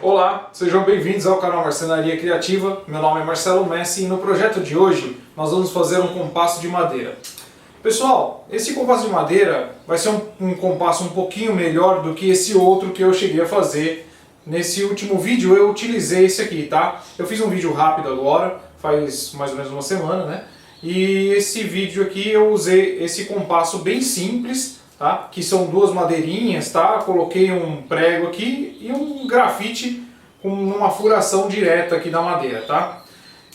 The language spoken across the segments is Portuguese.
Olá, sejam bem-vindos ao canal Marcenaria Criativa. Meu nome é Marcelo Messi e no projeto de hoje nós vamos fazer um compasso de madeira. Pessoal, esse compasso de madeira vai ser um compasso um pouquinho melhor do que esse outro que eu cheguei a fazer. Nesse último vídeo eu utilizei esse aqui, tá? Eu fiz um vídeo rápido agora, faz mais ou menos uma semana, né? E esse vídeo aqui eu usei esse compasso bem simples, tá? Que são duas madeirinhas, tá? Coloquei um prego aqui e um grafite com uma furação direta aqui da madeira, tá?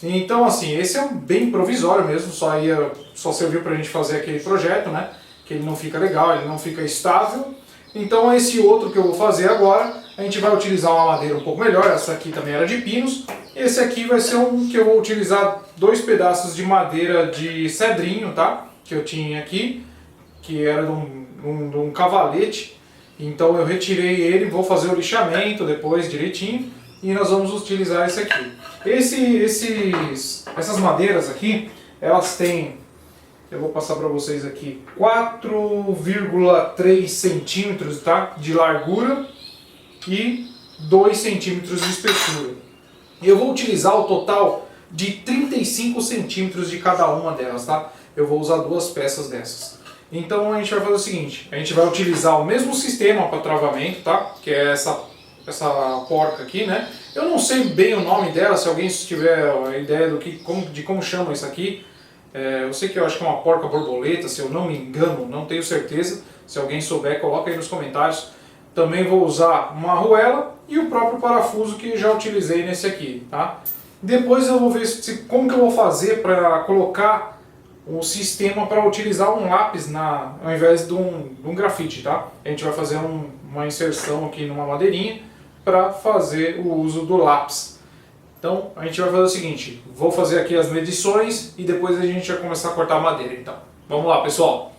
Então assim, esse é bem provisório mesmo, só serviu pra gente fazer aquele projeto, né? Que ele não fica legal, ele não fica estável. Então esse outro que eu vou fazer agora, a gente vai utilizar uma madeira um pouco melhor, essa aqui também era de pinos. Esse aqui vai ser um que eu vou utilizar dois pedaços de madeira de cedrinho, tá? Que eu tinha aqui, que era de um cavalete. Então eu retirei ele, vou fazer o lixamento depois direitinho e nós vamos utilizar esse aqui. Essas madeiras aqui, elas têm, eu vou passar para vocês aqui, 4,3 centímetros, tá? De largura e 2 centímetros de espessura. Eu vou utilizar o total de 35 centímetros de cada uma delas, tá? Eu vou usar duas peças dessas. Então a gente vai fazer o seguinte, a gente vai utilizar o mesmo sistema para travamento, tá? Que é essa porca aqui, né? Eu não sei bem o nome dela, se alguém tiver a ideia de como chama isso aqui. Eu sei que eu acho que é uma porca borboleta, se eu não me engano, não tenho certeza. Se alguém souber, coloca aí nos comentários. Também vou usar uma arruela e o próprio parafuso que já utilizei nesse aqui, tá? Depois eu vou ver como que eu vou fazer para colocar o sistema para utilizar um lápis ao invés de um grafite, tá? A gente vai fazer uma inserção aqui numa madeirinha para fazer o uso do lápis. Então a gente vai fazer o seguinte, vou fazer aqui as medições e depois a gente vai começar a cortar a madeira, então. Vamos lá, pessoal!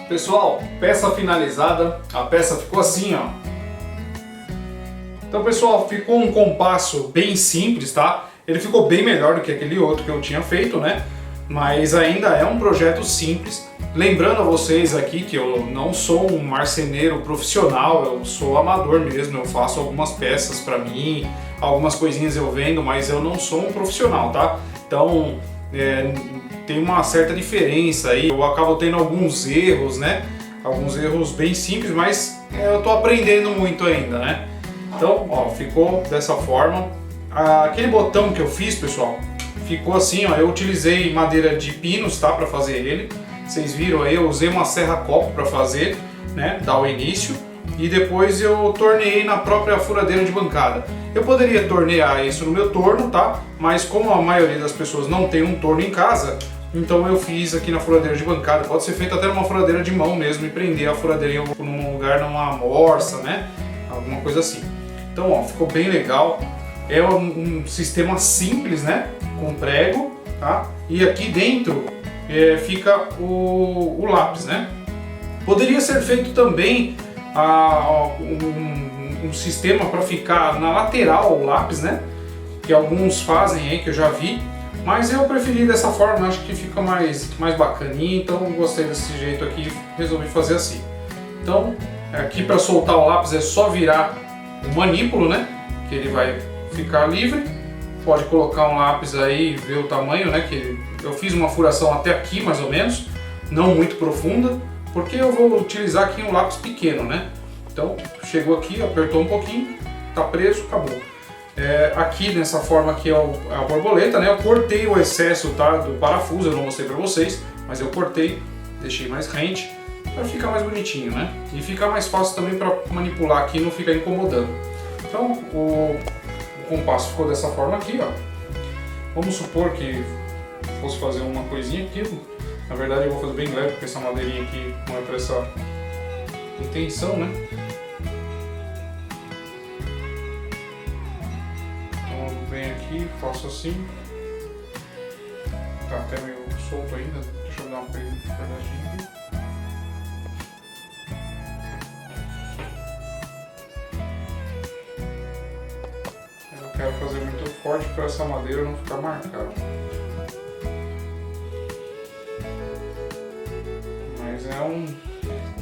Pessoal, peça finalizada, a peça ficou assim, ó. Então pessoal, ficou um compasso bem simples, tá? Ele ficou bem melhor do que aquele outro que eu tinha feito, né? Mas ainda é um projeto simples. Lembrando a vocês aqui que eu não sou um marceneiro profissional, eu sou amador mesmo, eu faço algumas peças para mim, algumas coisinhas eu vendo, mas eu não sou um profissional, tá? Então tem uma certa diferença aí, eu acabo tendo alguns erros, né? Alguns erros bem simples, mas eu tô aprendendo muito ainda, né? Então, ó, ficou dessa forma. Aquele botão que eu fiz, pessoal, ficou assim, ó. Eu utilizei madeira de pinos, tá, para fazer ele. Vocês viram aí, eu usei uma serra-copo para fazer, né, dar o início. E depois eu torneei na própria furadeira de bancada. Eu poderia tornear isso no meu torno, tá? Mas como a maioria das pessoas não tem um torno em casa, então eu fiz aqui na furadeira de bancada. Pode ser feito até numa furadeira de mão mesmo e prender a furadeira em um lugar, numa morsa, né? Alguma coisa assim. Então, ó, ficou bem legal. É um sistema simples, né? Com prego, tá? E aqui dentro fica o lápis, né? Poderia ser feito também um sistema para ficar na lateral o lápis, né? Que alguns fazem aí, que eu já vi. Mas eu preferi dessa forma, acho que fica mais bacaninha. Então gostei desse jeito aqui, resolvi fazer assim. Então, aqui para soltar o lápis é só virar o manípulo, né? Que ele vai ficar livre. Pode colocar um lápis aí, ver o tamanho, né? Que eu fiz uma furação até aqui, mais ou menos, não muito profunda, porque eu vou utilizar aqui um lápis pequeno, né? Então, chegou aqui, apertou um pouquinho, tá preso, acabou. Aqui nessa forma aqui é a borboleta, né? Eu cortei o excesso, tá, do parafuso, eu não mostrei pra vocês, mas eu cortei, deixei mais rente, para ficar mais bonitinho, né? E ficar mais fácil também para manipular aqui, não ficar incomodando. Então o compasso ficou dessa forma aqui, ó. Vamos supor que fosse fazer uma coisinha aqui. Na verdade eu vou fazer bem leve, porque essa madeirinha aqui não é para essa intenção, né? Então eu venho aqui, faço assim. Tá até meio solto ainda, deixa eu dar uma pegadinha aqui. Quero fazer muito forte para essa madeira não ficar marcada. Mas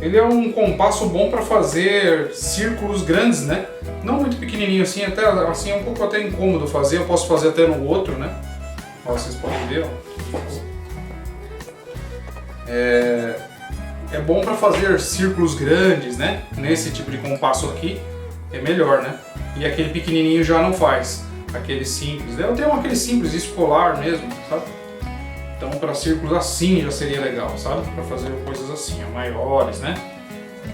ele é um compasso bom para fazer círculos grandes, né? Não muito pequenininho assim, até assim é um pouco até incômodo fazer. Eu posso fazer até no outro, né? Ó, vocês podem ver, ó. É bom para fazer círculos grandes, né? Nesse tipo de compasso aqui é melhor, né? E aquele pequenininho já não faz, aquele simples. Eu tenho aquele simples escolar mesmo, sabe? Então para círculos assim já seria legal, sabe? Para fazer coisas assim, maiores, né?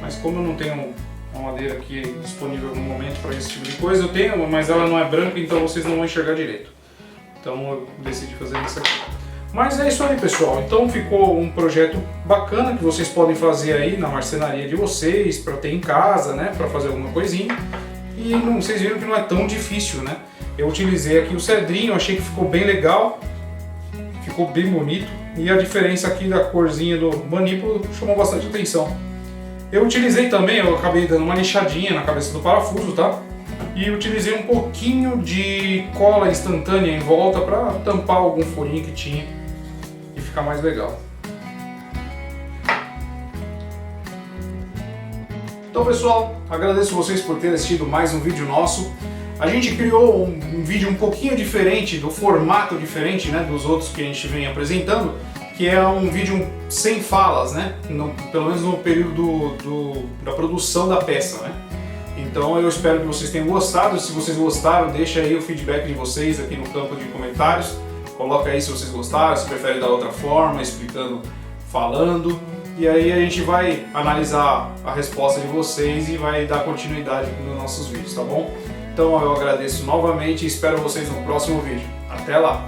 Mas como eu não tenho uma madeira aqui disponível no momento para esse tipo de coisa, eu tenho, mas ela não é branca, então vocês não vão enxergar direito. Então eu decidi fazer isso aqui. Mas é isso aí, pessoal. Então ficou um projeto bacana que vocês podem fazer aí na marcenaria de vocês, para ter em casa, né? Para fazer alguma coisinha. E vocês viram que não é tão difícil, né? Eu utilizei aqui o cedrinho, achei que ficou bem legal, ficou bem bonito. E a diferença aqui da corzinha do manípulo chamou bastante atenção. Eu utilizei também, eu acabei dando uma lixadinha na cabeça do parafuso, tá? E utilizei um pouquinho de cola instantânea em volta para tampar algum furinho que tinha e ficar mais legal. Então pessoal, agradeço vocês por terem assistido mais um vídeo nosso. A gente criou um vídeo um pouquinho diferente, do formato diferente, né, dos outros que a gente vem apresentando, que é um vídeo sem falas, né, pelo menos no período da produção da peça, né. Então eu espero que vocês tenham gostado. Se vocês gostaram, deixa aí o feedback de vocês aqui no campo de comentários. Coloca aí se vocês gostaram, se prefere da outra forma, explicando, falando. E aí a gente vai analisar a resposta de vocês e vai dar continuidade nos nossos vídeos, tá bom? Então eu agradeço novamente e espero vocês no próximo vídeo. Até lá!